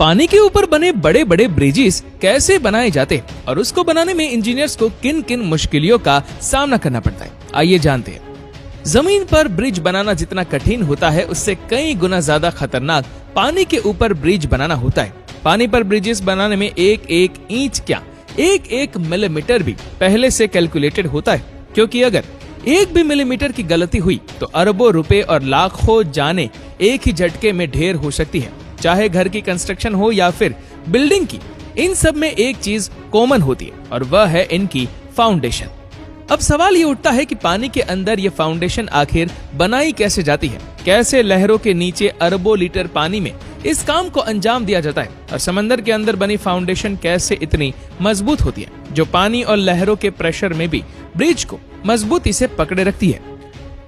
पानी के ऊपर बने बड़े बड़े ब्रिजेस कैसे बनाए जाते हैं और उसको बनाने में इंजीनियर्स को किन किन मुश्किलों का सामना करना पड़ता है, आइए जानते हैं। जमीन पर ब्रिज बनाना जितना कठिन होता है उससे कई गुना ज्यादा खतरनाक पानी के ऊपर ब्रिज बनाना होता है। पानी पर ब्रिजेस बनाने में एक एक इंच क्या एक एक मिलीमीटर भी पहले से कैलकुलेटेड होता है, क्योंकि अगर एक भी मिलीमीटर की गलती हुई तो अरबों रुपए और लाखों जाने एक ही झटके में ढेर हो सकती है। चाहे घर की कंस्ट्रक्शन हो या फिर बिल्डिंग की, इन सब में एक चीज कॉमन होती है और वह है इनकी फाउंडेशन। अब सवाल ये उठता है कि पानी के अंदर ये फाउंडेशन आखिर बनाई कैसे जाती है, कैसे लहरों के नीचे अरबों लीटर पानी में इस काम को अंजाम दिया जाता है और समंदर के अंदर बनी फाउंडेशन कैसे इतनी मजबूत होती है जो पानी और लहरों के प्रेशर में भी ब्रिज को मजबूती से पकड़े रखती है।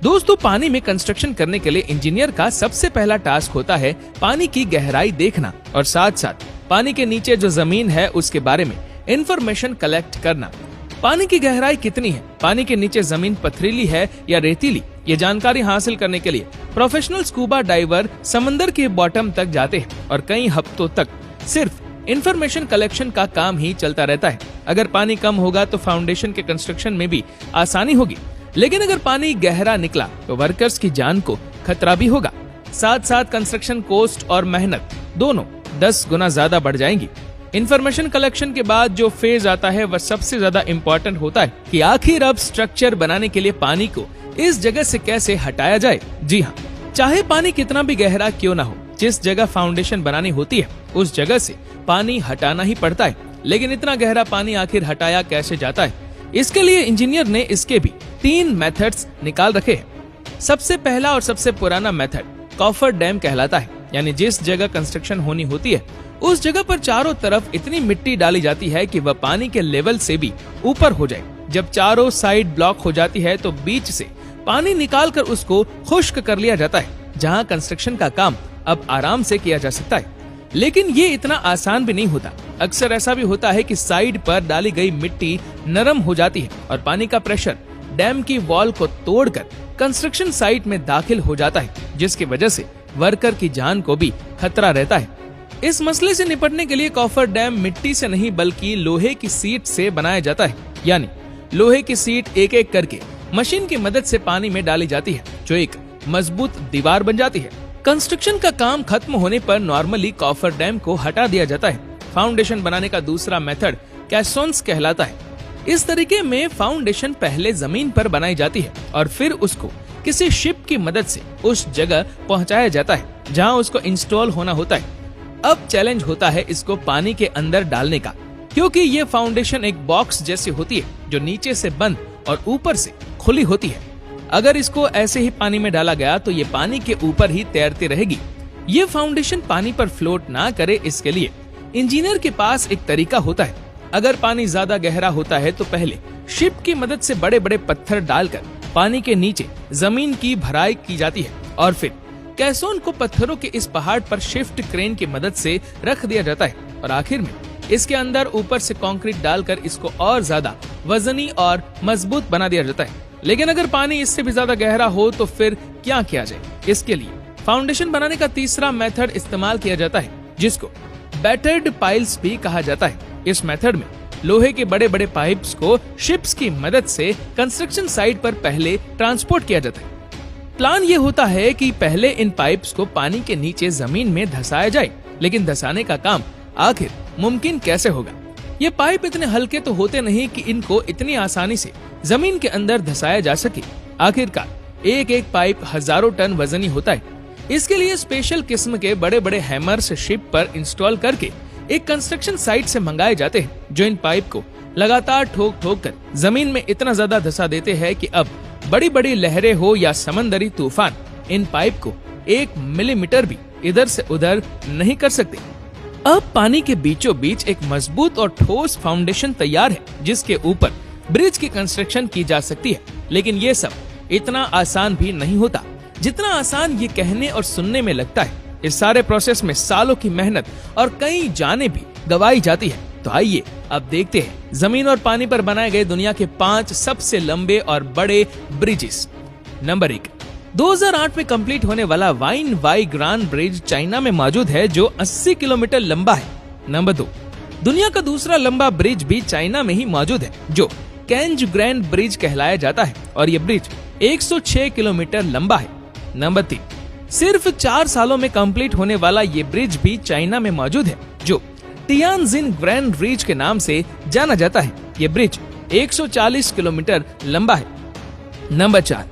दोस्तों, पानी में कंस्ट्रक्शन करने के लिए इंजीनियर का सबसे पहला टास्क होता है पानी की गहराई देखना और साथ साथ पानी के नीचे जो जमीन है उसके बारे में इंफॉर्मेशन कलेक्ट करना। पानी की गहराई कितनी है, पानी के नीचे जमीन पथरीली है या रेतीली, ये जानकारी हासिल करने के लिए प्रोफेशनल स्कूबा डाइवर समंदर के बॉटम तक जाते हैं और कई हफ्तों तक सिर्फ इंफॉर्मेशन कलेक्शन का काम ही चलता रहता है। अगर पानी कम होगा तो फाउंडेशन के कंस्ट्रक्शन में भी आसानी होगी, लेकिन अगर पानी गहरा निकला तो वर्कर्स की जान को खतरा भी होगा। साथ साथ कंस्ट्रक्शन कॉस्ट और मेहनत दोनों 10 गुना ज्यादा बढ़ जाएंगी। इंफॉर्मेशन कलेक्शन के बाद जो फेज आता है वह सबसे ज्यादा इम्पोर्टेंट होता है कि आखिर अब स्ट्रक्चर बनाने के लिए पानी को इस जगह से कैसे हटाया जाए। जी हाँ, चाहे पानी कितना भी गहरा क्यों ना हो, जिस जगह फाउंडेशन बनानी होती है उस जगह से पानी हटाना ही पड़ता है। लेकिन इतना गहरा पानी आखिर हटाया कैसे जाता है, इसके लिए इंजीनियर ने इसके भी 3 मेथड्स निकाल रखे हैं। सबसे पहला और सबसे पुराना मेथड कॉफर डैम कहलाता है, यानी जिस जगह कंस्ट्रक्शन होनी होती है उस जगह पर चारों तरफ इतनी मिट्टी डाली जाती है कि वह पानी के लेवल से भी ऊपर हो जाए। जब चारों साइड ब्लॉक हो जाती है तो बीच से पानी निकालकर उसको खुश्क कर लिया जाता है, जहां कंस्ट्रक्शन का काम अब आराम से किया जा सकता है। लेकिन ये इतना आसान भी नहीं होता। अक्सर ऐसा भी होता है कि साइड पर डाली गई मिट्टी नरम हो जाती है और पानी का प्रेशर डैम की वॉल को तोड़कर कंस्ट्रक्शन साइट में दाखिल हो जाता है, जिसकी वजह से वर्कर की जान को भी खतरा रहता है। इस मसले से निपटने के लिए कॉफर डैम मिट्टी से नहीं बल्कि लोहे की सीट से बनाया जाता है, यानी लोहे की सीट एक एक करके मशीन की मदद से पानी में डाली जाती है जो एक मजबूत दीवार बन जाती है। कंस्ट्रक्शन का काम खत्म होने पर नॉर्मली कॉफर डैम को हटा दिया जाता है। फाउंडेशन बनाने का दूसरा मेथड कैसोन्स कहलाता है। इस तरीके में फाउंडेशन पहले जमीन पर बनाई जाती है और फिर उसको किसी शिप की मदद से उस जगह पहुंचाया जाता है जहां उसको इंस्टॉल होना होता है। अब चैलेंज होता है इसको पानी के अंदर डालने का, क्योंकि ये फाउंडेशन एक बॉक्स जैसी होती है जो नीचे से बंद और ऊपर से खुली होती है। अगर इसको ऐसे ही पानी में डाला गया तो ये पानी के ऊपर ही तैरती रहेगी। ये फाउंडेशन पानी पर फ्लोट ना करे, इसके लिए इंजीनियर के पास एक तरीका होता है। अगर पानी ज्यादा गहरा होता है तो पहले शिप की मदद से बड़े बड़े पत्थर डालकर पानी के नीचे जमीन की भराई की जाती है और फिर कैसोन को पत्थरों के इस पहाड़ पर शिफ्ट क्रेन की मदद से रख दिया जाता है और आखिर में इसके अंदर ऊपर से कंक्रीट डालकर इसको और ज्यादा वजनी और मजबूत बना दिया जाता है। लेकिन अगर पानी इससे भी ज्यादा गहरा हो तो फिर क्या किया जाए? इसके लिए फाउंडेशन बनाने का तीसरा मेथड इस्तेमाल किया जाता है, जिसको बैटर्ड पाइल्स भी कहा जाता है। इस मेथड में लोहे के बड़े बड़े पाइप्स को शिप्स की मदद से कंस्ट्रक्शन साइट पर पहले ट्रांसपोर्ट किया जाता है। प्लान ये होता है कि पहले इन पाइप्स को पानी के नीचे जमीन में धंसाया जाए, लेकिन धंसाने का काम आखिर मुमकिन कैसे होगा? ये पाइप इतने हल्के तो होते नहीं कि इनको इतनी आसानी से जमीन के अंदर धंसाया जा सके। आखिरकार एक एक पाइप हजारों टन वजनी होता है। इसके लिए स्पेशल किस्म के बड़े बड़े हैमर्स शिप पर इंस्टॉल करके एक कंस्ट्रक्शन साइट से मंगाए जाते हैं, जो इन पाइप को लगातार ठोक ठोक कर जमीन में इतना ज्यादा धंसा देते हैं कि अब बड़ी बड़ी लहरें हो या समंदरी तूफान इन पाइप को 1 मिलीमीटर भी इधर से उधर नहीं कर सकते। अब पानी के बीचों बीच एक मजबूत और ठोस फाउंडेशन तैयार है, जिसके ऊपर ब्रिज की कंस्ट्रक्शन की जा सकती है। लेकिन ये सब इतना आसान भी नहीं होता जितना आसान ये कहने और सुनने में लगता है। इस सारे प्रोसेस में सालों की मेहनत और कई जानें भी गंवाई जाती है। तो आइए अब देखते हैं जमीन और पानी पर बनाए गए दुनिया के 5 सबसे लंबे और बड़े ब्रिजेस। नंबर 1, 2008 में कंप्लीट होने वाला वाइन वाई ग्रांड ब्रिज चाइना में मौजूद है जो 80 किलोमीटर लंबा है। नंबर 2, दुनिया का दूसरा लंबा ब्रिज भी चाइना में ही मौजूद है जो कैंज ग्रैंड ब्रिज कहलाया जाता है और ये ब्रिज 106 किलोमीटर लंबा है। नंबर 3, सिर्फ 4 सालों में कंप्लीट होने वाला ये ब्रिज भी चाइना में मौजूद है जो टियानजिन ग्रैंड ब्रिज के नाम से जाना जाता है। ये ब्रिज 140 किलोमीटर लंबा है। नंबर 4,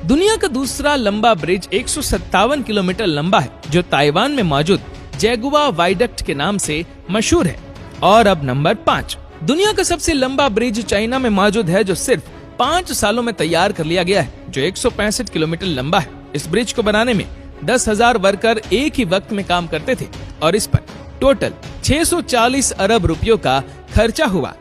दुनिया का दूसरा लंबा ब्रिज 157 किलोमीटर लंबा है जो ताइवान में मौजूद जैगुआ वाइडक्ट के नाम से मशहूर है। और अब नंबर 5, दुनिया का सबसे लंबा ब्रिज चाइना में मौजूद है जो सिर्फ 5 सालों में तैयार कर लिया गया है जो 165 किलोमीटर लंबा है। इस ब्रिज को बनाने में 10,000 वर्कर एक ही वक्त में काम करते थे और इस पर टोटल 640 अरब रुपयों का खर्चा हुआ।